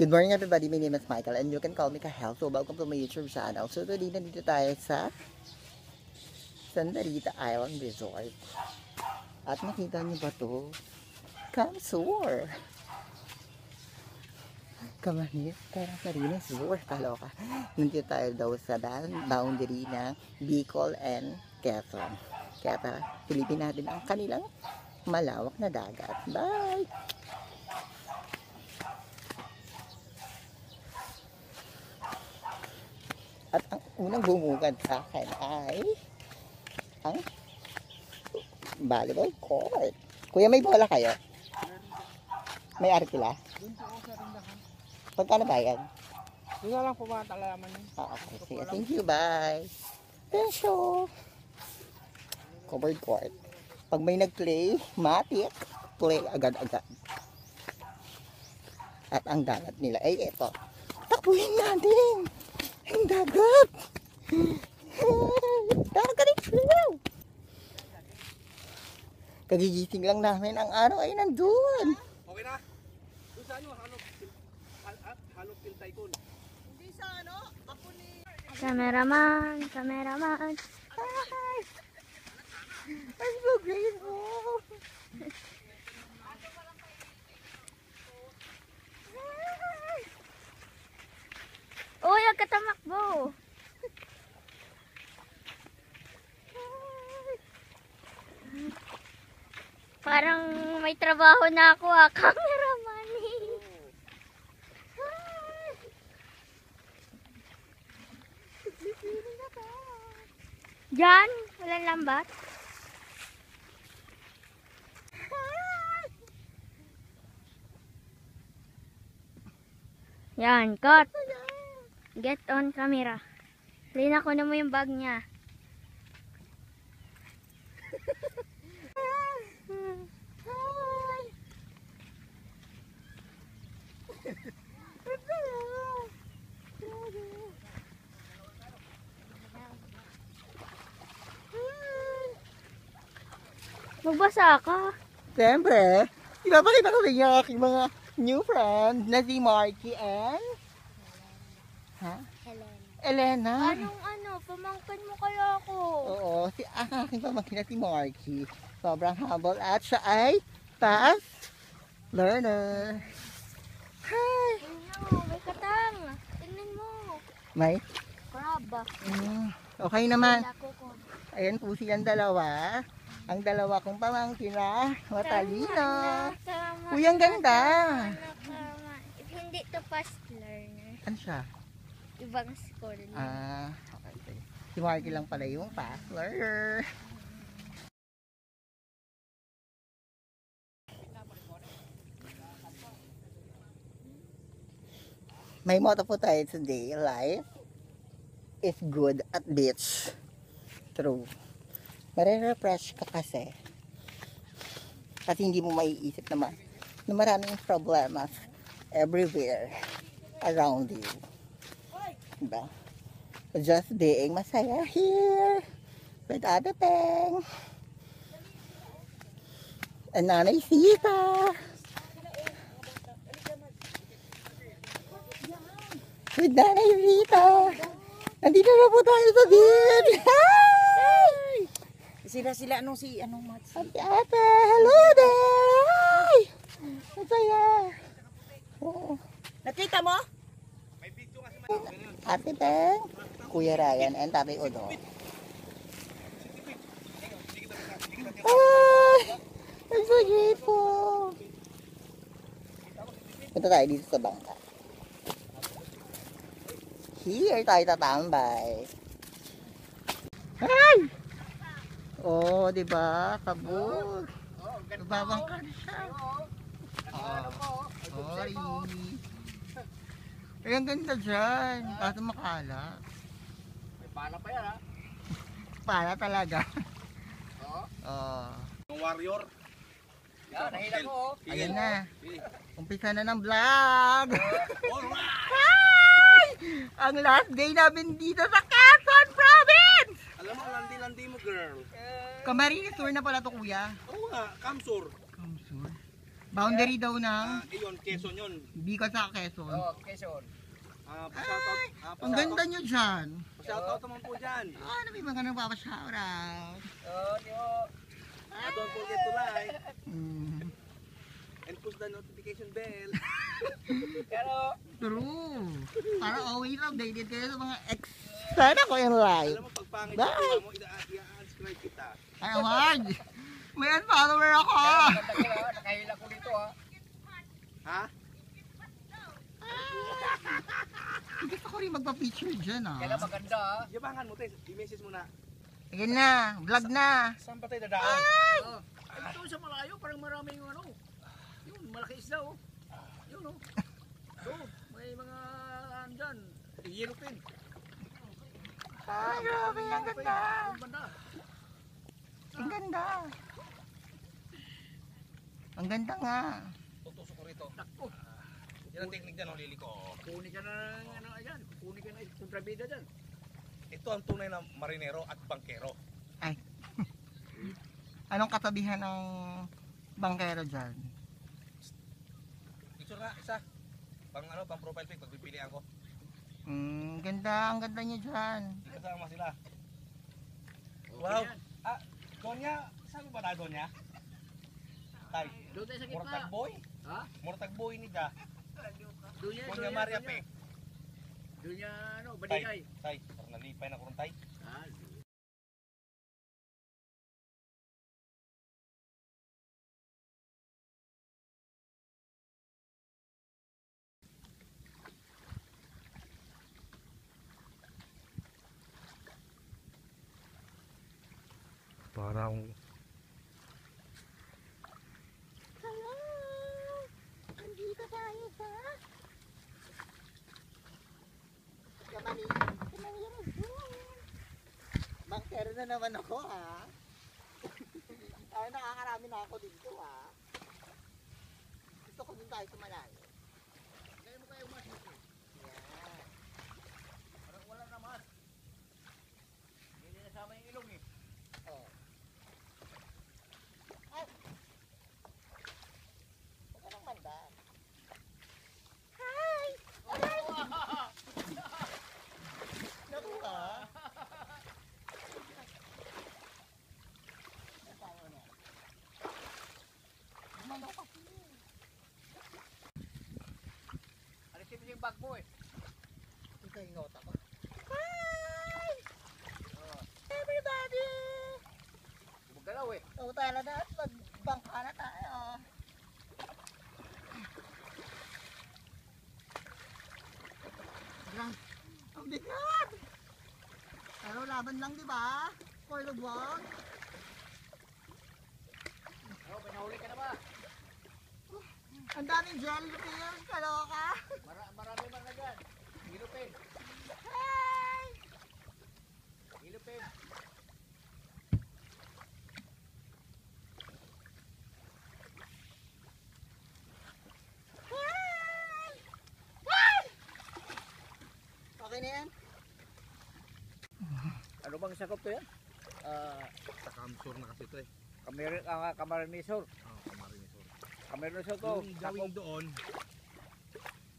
Good morning everybody, my name is Michael and you can call me Kahel. So welcome to my YouTube channel. So today nandito tayo sa Sandarita Island Resort. At nakita niyo ba to? Kamsur! Kamanis, Karasarines Resort. Kaloka. Nandito tayo daw sa boundary ng Bicol and Quezon. Kaya tara, silipin natin ang kanilang malawak na dagat. Bye! At ang unang bumugad sa akin ay ang volleyball court. Kuya, may bola kayo? May arkila? Pagkano ba yan? Doon na lang po mga talaman yun. Okay. Sige. Thank you. Bye. Tensyo. Covered court. Pag may nag-play, matik, play agad-agad. At ang dagat nila ay ito. Takbuhin natin! Ang dagat! Dagat ito! Kagigising lang namin ang araw ay nandun. Okay na? Doon sa ano? Halong Tycoon. Hindi sa ano? Ako ni... Cameraman. Hi! I'm so grateful! Uy, huwag ka tamakbo. Parang may trabaho na ako cameraman. Diyan, walang lambat. Yan, cut. Get on camera. Lina ko na mo yung bag niya. Magbasa ka. Siyempre, ipapakita ko rin yung aking mga new friend na si Marky and... Ha? Elena. Anong pamangkin mo kaya ako? Oo, ang aking pamangkin na si Marky. Sobrang humble at siya ay fast learner. Hi! Ayun, may katang. Tingnan mo. May? Crab. Okay naman. Lako ko. Ayan po silang dalawa. Ang dalawa kong pamangkin na matalino. Tama. Uy, ang ganda. Tama. If hindi to fast learner, Ano siya? ibang score na. Okay. Si Marky lang pala yung fast learner. May motto po tayo today. Life is good at beach. True. Mare-refresh ka kasi. Kasi hindi mo maiisip naman na maraming problemas everywhere around you. Diba? Just being masaya here with Ate Peng and Nanay Sita with Nanay Rita. Nandito na po tayo sa beach. Hi! Sila anong Mats? Ate, hello there! Hi! Masaya. Oo. Nakita mo? Ate Peng, Kuya Ryan, and Tatay Odo. Ay! I'm so grateful! Punta tayo dito sa bangka. Here tayo tatambay. Ay! Oh, di ba? Kabog. Babangka na siya. Sorry. Ay, ang ganda dyan. Kaso makala. May pala pa yan ha? Para talaga. Oo. Yung warrior. Yan, nahila ko oh. Ayan na. Umpisa na ng vlog. Alright! Hi! Ang last day namin dito sa Quezon Province! Alam mo, landi-landi mo girl. Camarines Tour na pala to, kuya. Oo nga, Kamsur. Kamsur. Boundary daw ng Iyon, Quezon yun. Bicol sa Quezon. Quezon. Pa-shoutout. Ang ganda nyo dyan. Pa-shoutout naman po dyan. Ano may mga nagpapashoutout? Don't forget to like Mm. and push the notification bell. True. Para always updated kayo sa mga sana ko yung live. Alam mo, pag pangit Bye. yung mo, i-unscribe kita. Ay, wag. May unfollower ako. Nakahila ko dito ha. Ha? Gusto ko rin magpa-picture dyan maganda ha. Yabangan mo, Tess. I-message mo na. Again na. Vlog na. Saan pa tayo dadaan? Ito sa malayo, parang maraming ano. Yun, malaki isla oh. Yun oh. Doon, may mga andyan. Yellow pin. Ay, grabe. Ang ganda. Ang banda. Ang ganda. Ang ganda nga. Tutusok ko rito. Takbo. Yan ang technique dyan, oh, Lili ko. Kunin ka na ng ano, ayan. Kunin ka na kontrabida dyan. Ito ang tunay na marinero at bangkero. Ay. Anong katabihan ng bangkero dyan? Picture nga, isa. Pang ano, pang profile pic, pagpipilian ko. Ganda. Ang ganda niya dyan. Kasama sila. Wow. Donya, saan ba na Donya? Tay. Doon tayo sa gitna. Murtag boy? Ha? Murtag boy ni da. Doon Donya Maria pe. Doon niya, ano, Tay. Balikay. Tay, parang nalipay na kurong tay. Ah, Parang Hello! Andito tayo sa bangkero na naman ako ha. Ay, nakakarami na ako dito ha. Gusto ko din tayo sumalayo. kaya mo kayo mas dito. Yan. Parang wala naman. Hindi nasama yung ilong eh. Oh. Ay! Huwag ka nang banda. Hi! Naku ka? Alisin mo yung bag mo eh. Ito yung nota ko. Hi! Everybody! Gumagalaw eh. So tayo na dahil magbangka na tayo. Ang bigat! Pero laban lang di ba? For the vlog. Oh, may nahuli ka na ba? Ang daming jellyfish, kaloka. Marami man na dyan. Hilupin. Hi! Hilupin. Hi! Hi! Okay na yan? Ano bang sakop to yan? takamsur na kasi ito eh. Kamarinisor. Kamarinesor. Kamarinisor to. Yung gawing doon,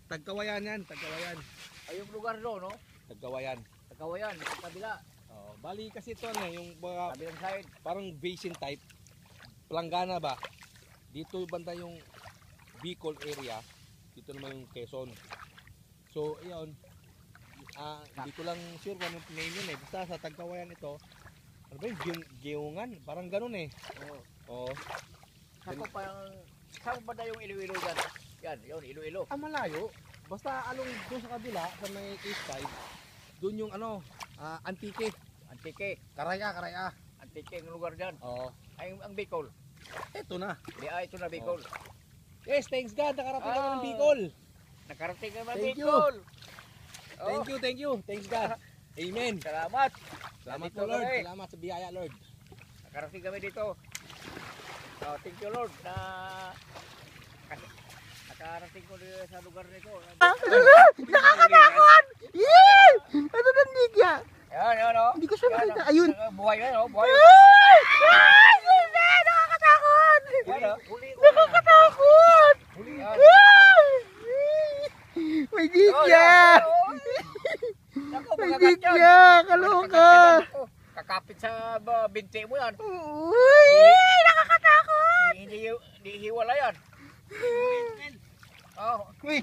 Tagkawayan yan, Tagkawayan. Ay, yung lugar doon, no? Tagkawayan. Sa Kawayan, sa kabila. Oh, bali kasi ito ano, yung mga Kabilang side. parang basin type. Planggana ba? Dito banda yung Bicol area. Dito naman yung Quezon. So, iyon. Hindi ko lang sure kung anong name yun eh. Basta sa Tagkawayan ito, ano ba yung Giyungan? Parang ganun eh. Oo. Oo. Sako parang, saan ba na yung Iloilo dyan? Yan, yun, Iloilo. Malayo. Basta along doon sa kabila, sa may east side, doon yung ano, Antique. Antique. Karaya. Antique yung lugar dyan. Oo. Ay, ang Bicol. Ito na. Di, ito na Bicol. Yes, thanks God. Nakarating naman ng Bicol. Nakarating naman Thank you. Bicol. Thank you. Thanks God. Amen. Salamat. Salamat Nandito po Lord. kami. Salamat sa biyaya Lord. Nakarating kami dito. Oh, thank you Lord na nakarating ko dito sa lugar nito. Nakakatakot! Yee! Ano nandig yan? Yan, oh. Hindi ko siya makita. Ayun! Buhay yan, oh. Buhay. Ay! Hindi! Nakakatakot! Yan, oh. Uli. Nakakatakot! Huli yan. May dikya! Naku, May magagat yun. dikya! Kaloka! Kakapit sa binti mo yan. Uy! Nakakatakot! Hindi hiwala yan. Oh, Uy!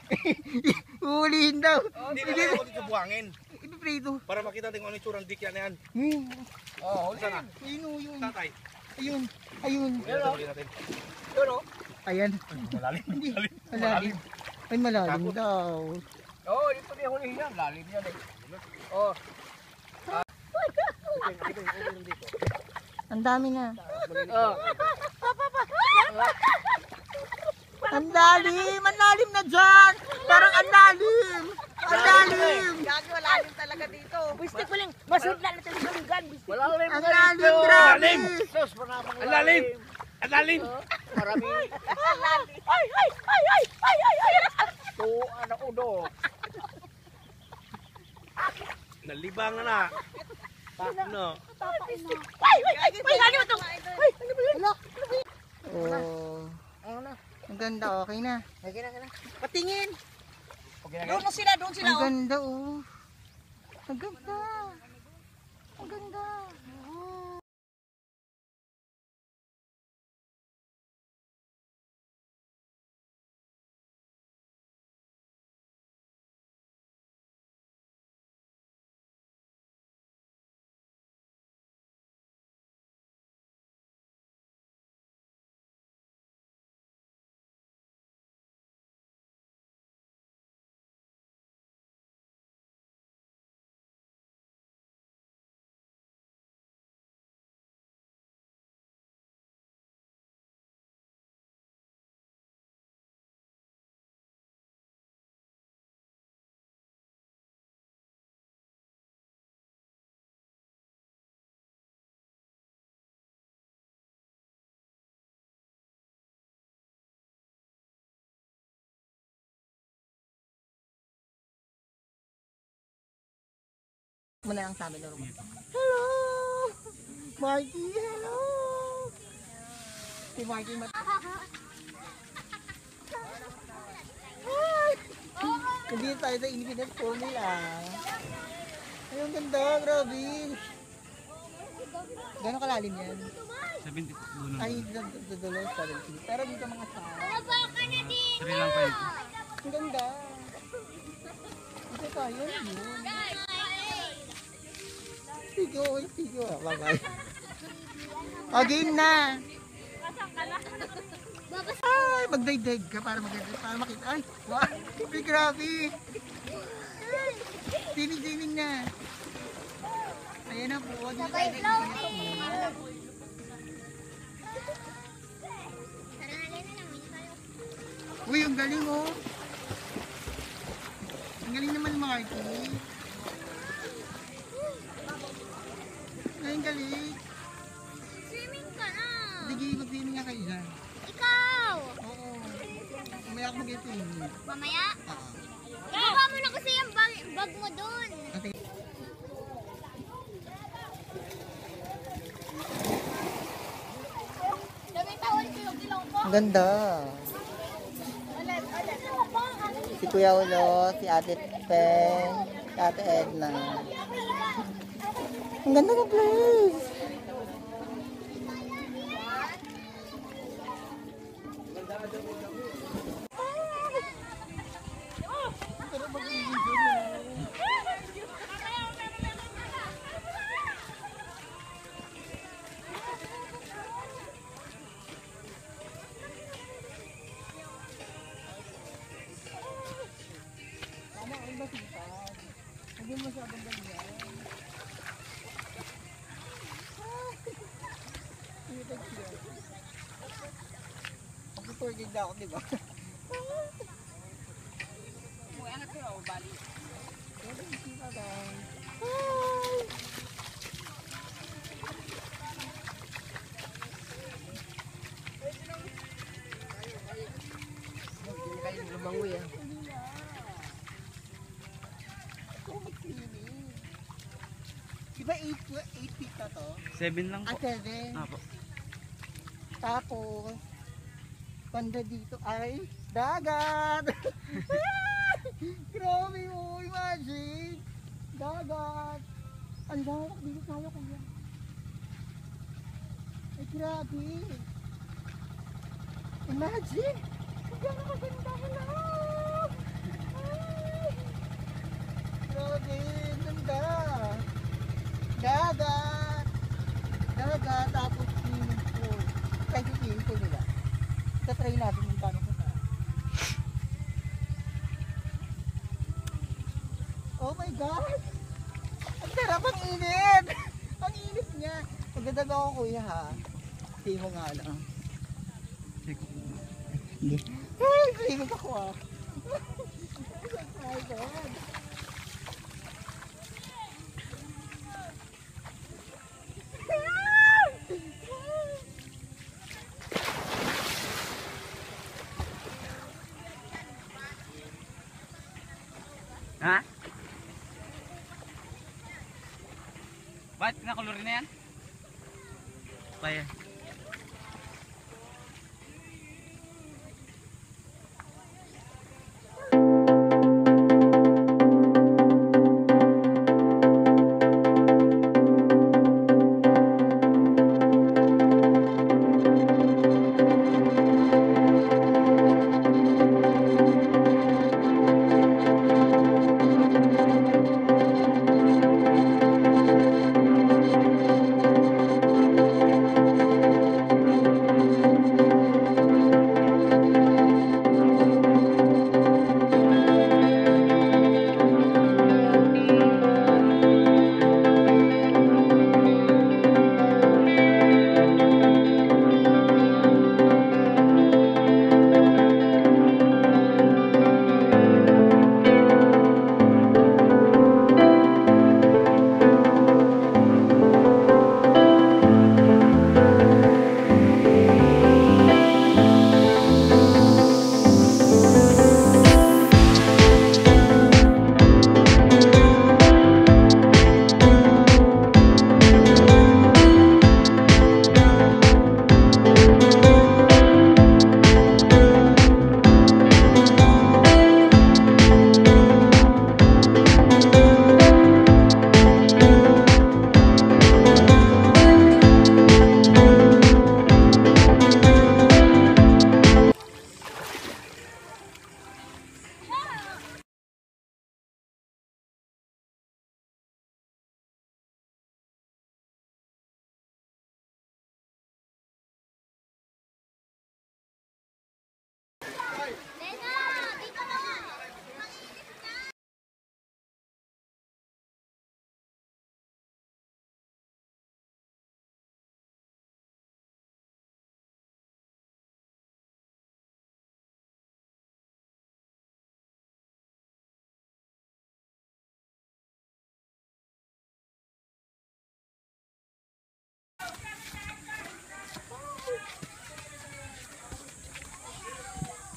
Uhulihin daw! Hindi na ako dito buhangin. Ipiprito! Para makita natin kung ano yung surang dikya na yan. oh, huli Sana. yan. Ayun! Tatay. Ayun! Ayun! Huli natin. Yun oh. Ayan! Malalim. Hindi! Malalim! Ay, malalim daw! Oh, dito din huli yan. Lalim yan eh. Oh, Ang dami na! oh. Ang lalim! Ang lalim na dyan! Parang ang lalim! Ang lalim! Gagi, malalim talaga dito. Gusto ko lang, masudlan na talaga ng gan. Wala rin Ang lalim! Grabe! Lalim! Sus, marami Ang lalim! Ang lalim! Marami. To, anak udo. Nalibangan na. No. Oh, Ano na? ang ganda, okay na. Lagi na. Patingin. Okay na Doon na sila, doon sila. Ang ganda, oh. Ang ganda. Ang ganda. Muna ang sabi ng rumah. Hello! Marky, hello! Si Marky Hi! Hindi tayo sa Infinite Formula. Ay, ang ganda, grabe. Gano'ng kalalim yan? 70 dulo. Ay, dulo, 70. Pero dito mga sa... Sari lang pa ito. Ang ganda. Dito tayo, yun. Tigo. Bye-bye. Again na. Ay, magdaydag ka para makita. Ay, wow. Ay, grabe. Dining na. Ayan na po. Sabay floating. Uy, ang galing oh. Ang galing naman Marky. Ay, ang galing. Swimming ka na. Sige, mag-swimming nga kayo dyan. Ikaw. Oo. Umaya ako mag-swimming. Mamaya. Ah. Ibaba mo na kasi yung bag mo dun. Ate. Ang ganda. Si Kuya Ulo, si Ate Peng, si Ate Edna. Ang ganda ng place. Hindi masyadong ganyan. Mag-tour guide na ako, di ba? Lumangoy ah. Diba 8 feet na to? 7 lang Ah, po. 7. Apo. Tapos, banda dito ay Dagat! Grabe mo, imagine! Dagat! Ang lawak, dito tayo kuya. Ay, grabe! Imagine! Ang gano'n kaganda ang lawak! Ay! Grabe, ganda! Dagat! Dagat, tapos swimming pool. Kahit yung swimming pool nila. Tatry natin yung tanong ko sa. Oh my God! Ang sarap, ang init! Ang init niya! Maganda daw ako kuya ha. Sige mo nga lang. Hindi. Ay, swimming ako ah. Oh my God! Ha? Ba't nakulor na yan? Kaya.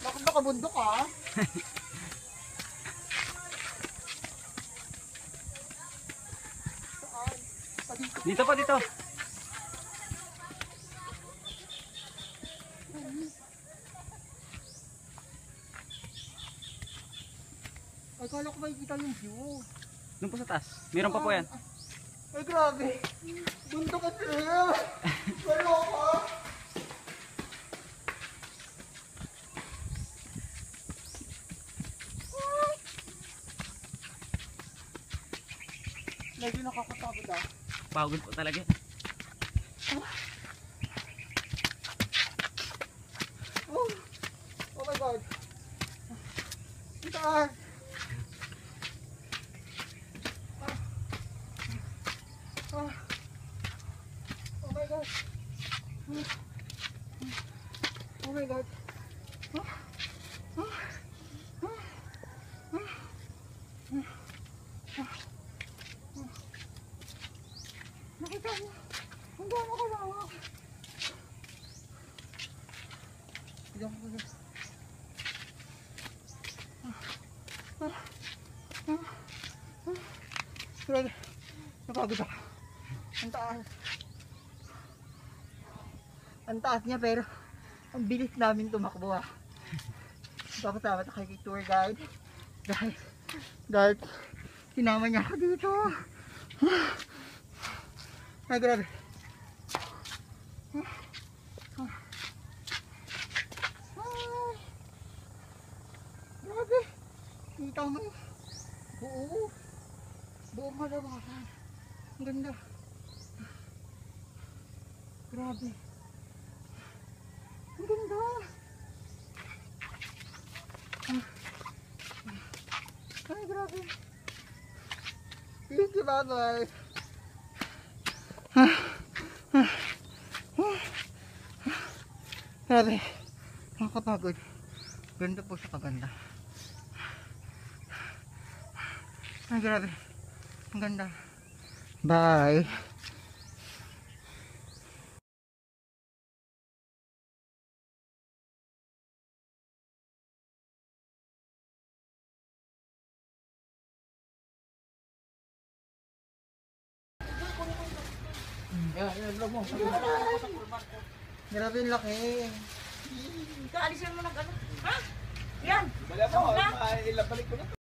Bakit nakabundok ka? Dito po, dito. Ay, kala ko makikita yung view. Doon po sa taas. Meron pa po yan. Ay, grabe. Bundok ka sila. Kala ko. Medyo nakakatakot ah. Pagod po talaga. Oh, oh my God. Ang taas. Ah. Oh my God. Oh my God. Nakita mo. Ang gano'n ka lawak. Diyan ko na. Grabe. Napagod ako. Ang taas. Ang taas niya pero ang bilis namin tumakbo ah. Papasama na kay tour guide. Dahil sinama niya ako dito. Ay, grabe. Grabe. Kita mo. Buong malawakan. Ang ganda. Grabe. Ang ganda. Ay, grabe. Thank you, bye-bye. Grabe. Nakakapagod. Ganda po siya kaganda. Ay, grabe. Ang ganda. Bye. Grabe yung laki. Kaalisin mo na gano'n. Ha? Yan. Bala mo, ilabalik ko na.